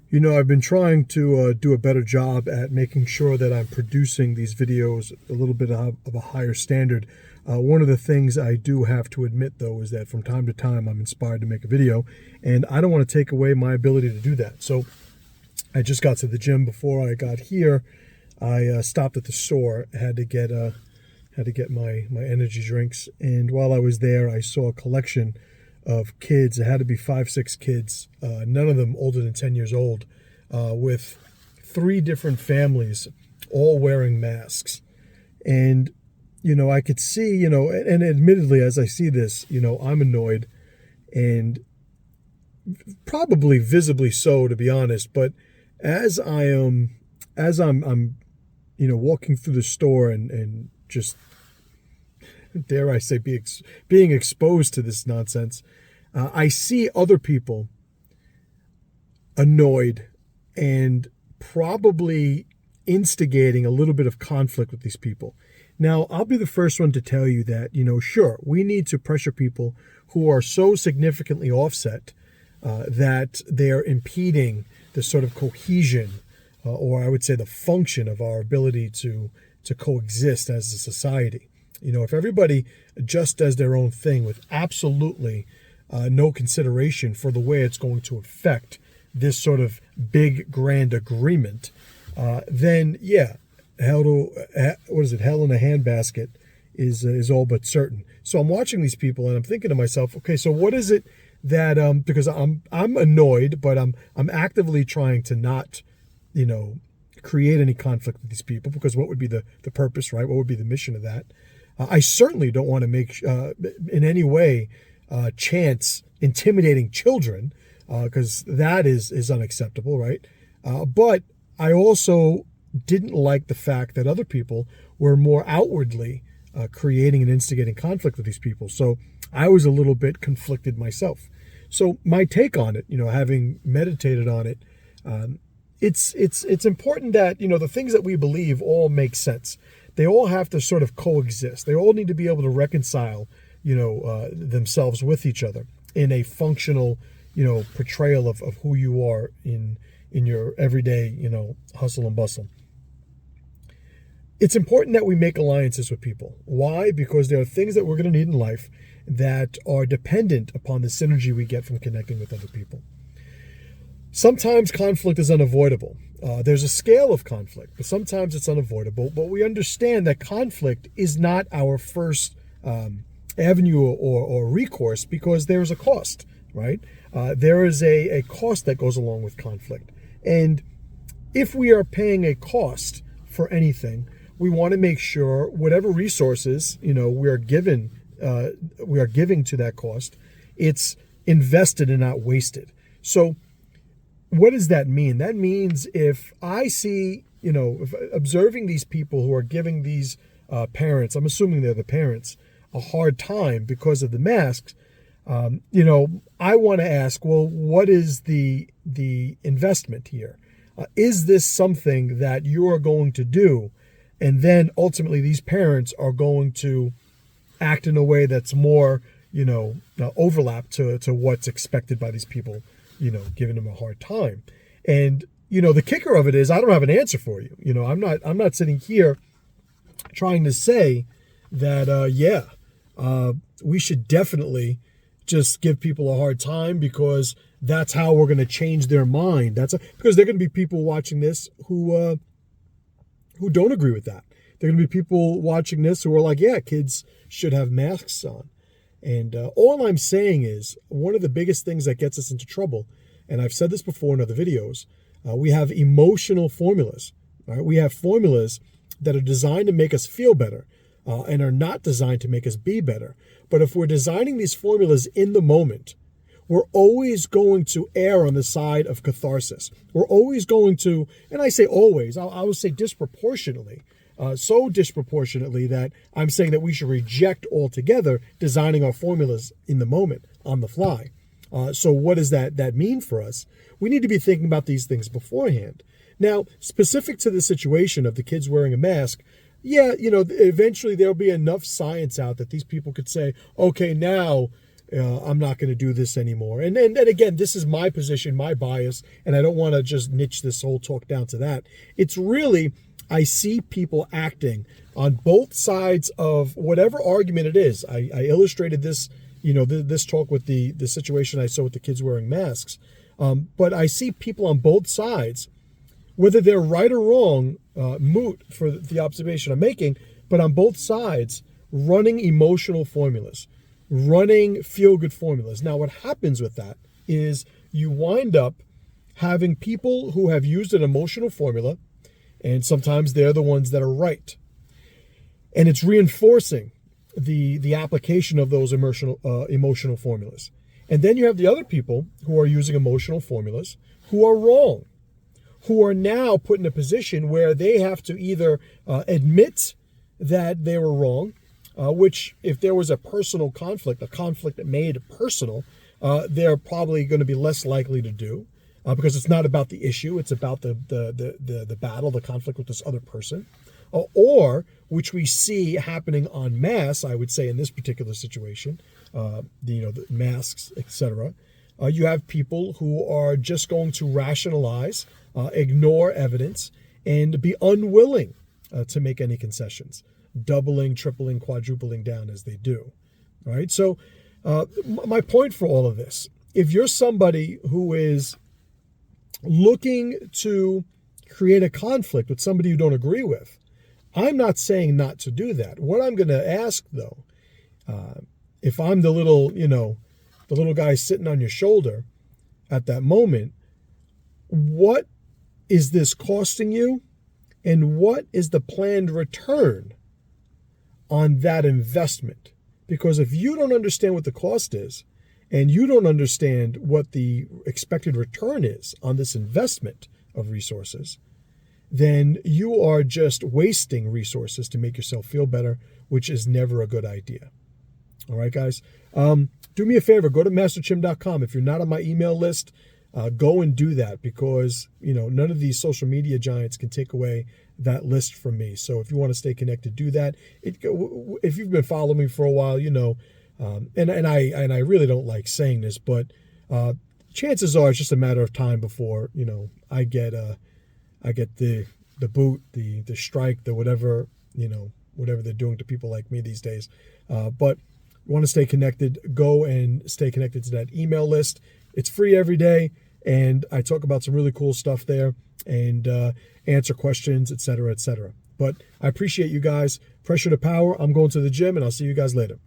You know, I've been trying to do a better job at making sure that I'm producing these videos a little bit of a higher standard. One of the things I do have to admit, though, is that from time to time I'm inspired to make a video, and I don't want to take away my ability to do that. So I just got to the gym before I got here. I stopped at the store. I had to get my energy drinks, and while I was there, I saw a collection of kids. It had to be 5, 6 kids, none of them older than 10 years old, with 3 different families, all wearing masks. And, you know, I could see, and admittedly, as I see this, I'm annoyed, and probably visibly so, to be honest. But as I'm walking through the store and just, dare I say, being exposed to this nonsense, I see other people annoyed and probably instigating a little bit of conflict with these people. Now, I'll be the first one to tell you that, sure, we need to pressure people who are so significantly offset that they're impeding the sort of cohesion, or I would say the function of our ability to coexist as a society. If everybody just does their own thing with absolutely no consideration for the way it's going to affect this sort of big, grand agreement, then yeah, hell in a handbasket is all but certain. So I'm watching these people and I'm thinking to myself, okay, so what is it that because I'm annoyed, but I'm actively trying to not, create any conflict with these people, because what would be the purpose, right? What would be the mission of that? I certainly don't want to make in any way chance intimidating children, because that is unacceptable, right? But I also didn't like the fact that other people were more outwardly creating and instigating conflict with these people. So I was a little bit conflicted myself. So my take on it, having meditated on it, it's important that, the things that we believe all make sense. They all have to sort of coexist. They all need to be able to reconcile, themselves with each other in a functional, portrayal of who you are in your everyday, hustle and bustle. It's important that we make alliances with people. Why? Because there are things that we're going to need in life that are dependent upon the synergy we get from connecting with other people. Sometimes conflict is unavoidable. There's a scale of conflict, but sometimes it's unavoidable. But we understand that conflict is not our first avenue or recourse, because there's a cost, right? There is a cost that goes along with conflict. And if we are paying a cost for anything, we want to make sure whatever resources, we are giving to that cost, it's invested and not wasted. So what does that mean? That means if I see, if observing these people who are giving these parents, I'm assuming they're the parents, a hard time because of the masks, I want to ask, well, what is the investment here? Is this something that you are going to do? And then ultimately these parents are going to act in a way that's more, overlap to what's expected by these people, giving them a hard time. And, the kicker of it is I don't have an answer for you. I'm not sitting here trying to say that, we should definitely just give people a hard time because that's how we're going to change their mind. Because there are going to be people watching this who don't agree with that. There are going to be people watching this who are like, yeah, kids should have masks on. And all I'm saying is one of the biggest things that gets us into trouble, and I've said this before in other videos, we have emotional formulas. Right? We have formulas that are designed to make us feel better and are not designed to make us be better. But if we're designing these formulas in the moment, we're always going to err on the side of catharsis. We're always going to, and I say always, I will say disproportionately, so disproportionately that I'm saying that we should reject altogether designing our formulas in the moment, on the fly. So what does that mean for us? We need to be thinking about these things beforehand. Now, specific to the situation of the kids wearing a mask, yeah, eventually there'll be enough science out that these people could say, okay, now I'm not going to do this anymore. And again, this is my position, my bias, and I don't want to just niche this whole talk down to that. It's really, I see people acting on both sides of whatever argument it is. I illustrated this, this talk with the situation I saw with the kids wearing masks. But I see people on both sides, whether they're right or wrong, moot for the observation I'm making, but on both sides, running emotional formulas, running feel-good formulas. Now, what happens with that is you wind up having people who have used an emotional formula, and sometimes they're the ones that are right. And it's reinforcing the application of those emotional formulas. And then you have the other people who are using emotional formulas who are wrong, who are now put in a position where they have to either admit that they were wrong, which if there was a personal conflict, a conflict that made it personal, they're probably going to be less likely to do because it's not about the issue. It's about the battle, the conflict with this other person. Or, which we see happening en masse, I would say in this particular situation, the masks, etc. You have people who are just going to rationalize, ignore evidence, and be unwilling to make any concessions, doubling, tripling, quadrupling down as they do. All right. So my point for all of this, if you're somebody who is looking to create a conflict with somebody you don't agree with, I'm not saying not to do that. What I'm going to ask, though, if I'm the little guy sitting on your shoulder at that moment, what is this costing you? And what is the planned return on that investment? Because if you don't understand what the cost is, and you don't understand what the expected return is on this investment of resources, then you are just wasting resources to make yourself feel better, which is never a good idea. All right, guys. Do me a favor, go to masterchim.com. If you're not on my email list, go and do that, because none of these social media giants can take away that list from me. So if you want to stay connected, do that. If you've been following me for a while, and I really don't like saying this, but chances are it's just a matter of time before I get the boot, the strike, the whatever they're doing to people like me these days. But you want to stay connected, go and stay connected to that email list. It's free every day, and I talk about some really cool stuff there and answer questions, etc., etc. But I appreciate you guys. Pressure to power. I'm going to the gym, and I'll see you guys later.